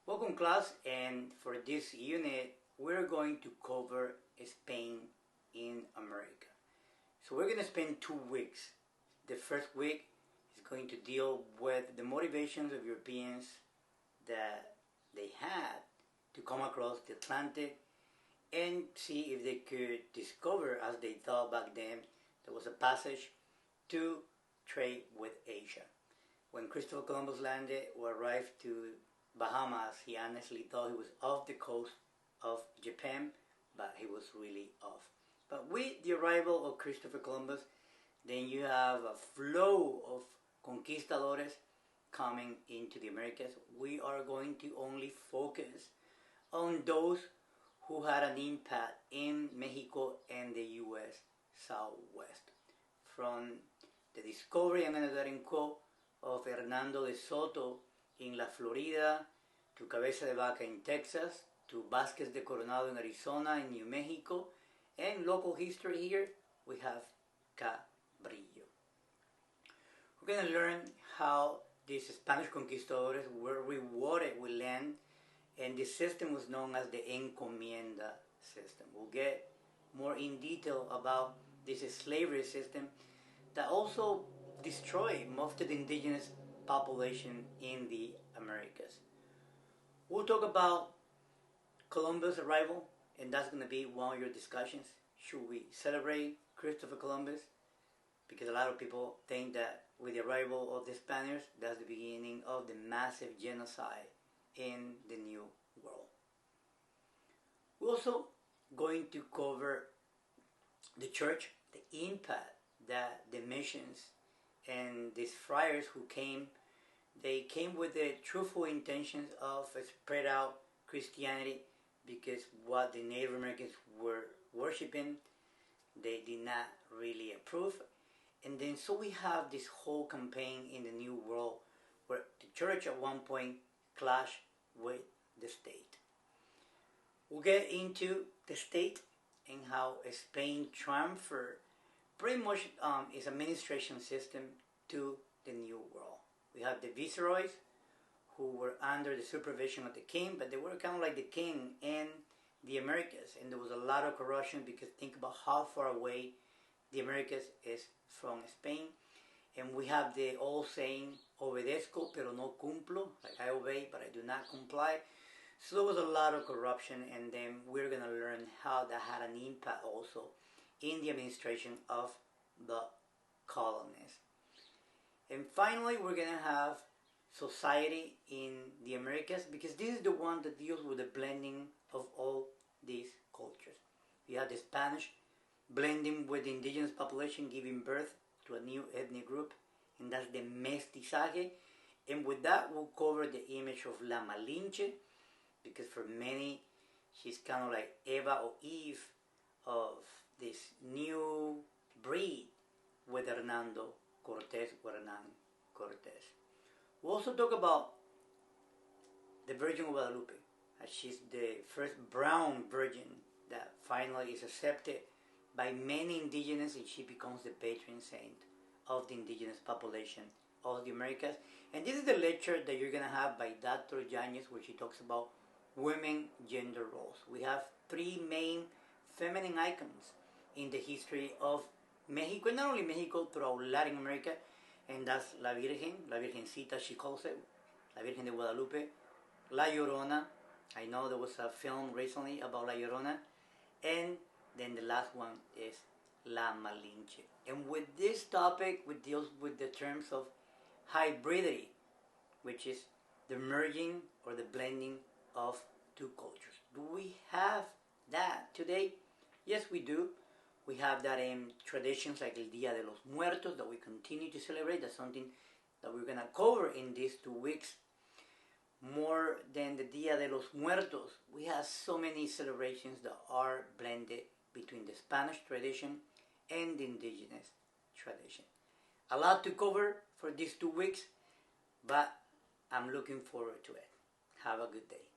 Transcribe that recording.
Welcome class, and for this unit we're going to cover Spain in America. So we're going to spend 2 weeks. The first week is going to deal with the motivations of Europeans that they had to come across the Atlantic and see if they could discover, as they thought back then, there was a passage to trade with Asia. When Christopher Columbus landed or arrived to Bahamas, he honestly thought he was off the coast of Japan, but he was really off. But with the arrival of Christopher Columbus, then you have a flow of conquistadores coming into the Americas. We are going to only focus on those who had an impact in Mexico and the U.S. Southwest. From the discovery, I'm going to in quote, of Hernando de Soto in La Florida, to Cabeza de Vaca in Texas, to Vázquez de Coronado in Arizona, in New Mexico, and local history here, we have Cabrillo. We're going to learn how these Spanish conquistadores were rewarded with land, and this system was known as the encomienda system. We'll get more in detail about this slavery system that also destroyed most of the indigenous population in the Americas. We'll talk about Columbus' arrival, and that's going to be one of your discussions. Should we celebrate Christopher Columbus? Because a lot of people think that with the arrival of the Spaniards, that's the beginning of the massive genocide in the New World. We're also going to cover the church, the impact that the missions and these friars who came, they came with the truthful intentions of spread out Christianity, because what the Native Americans were worshiping, they did not really approve. And then so we have this whole campaign in the New World where the church at one point clashed with the state. We'll get into the state and how Spain transferred pretty much its administration system to the New World. We have the viceroys who were under the supervision of the king, but they were kind of like the king in the Americas, and there was a lot of corruption because think about how far away the Americas is from Spain. And we have the old saying, obedezco pero no cumplo, like I obey but I do not comply. So there was a lot of corruption, and then we're going to learn how that had an impact also in the administration of the colonies. And finally, we're going to have society in the Americas, because this is the one that deals with the blending of all these cultures. We have the Spanish blending with the indigenous population, giving birth to a new ethnic group, and that's the mestizaje. And with that, we'll cover the image of La Malinche, because for many, she's kind of like Eva or Eve of this new breed with Hernando Cortés or Hernan Cortés. We'll also talk about the Virgin of Guadalupe, as she's the first brown virgin that finally is accepted by many indigenous, and she becomes the patron saint of the indigenous population of the Americas. And this is the lecture that you're going to have by Dr. Yanez, where she talks about women gender roles. We have 3 main feminine icons in the history of Mexico, and not only Mexico, throughout Latin America, and that's La Virgen, La Virgencita she calls it, La Virgen de Guadalupe, La Llorona. I know there was a film recently about La Llorona, and then the last one is La Malinche. And with this topic, we deal with the terms of hybridity, which is the merging or the blending of 2 cultures. Do we have that today? Yes, we do. We have that in traditions like El Día de los Muertos that we continue to celebrate. That's something that we're going to cover in these 2 weeks. More than the Día de los Muertos, we have so many celebrations that are blended between the Spanish tradition and the indigenous tradition. A lot to cover for these 2 weeks, but I'm looking forward to it. Have a good day.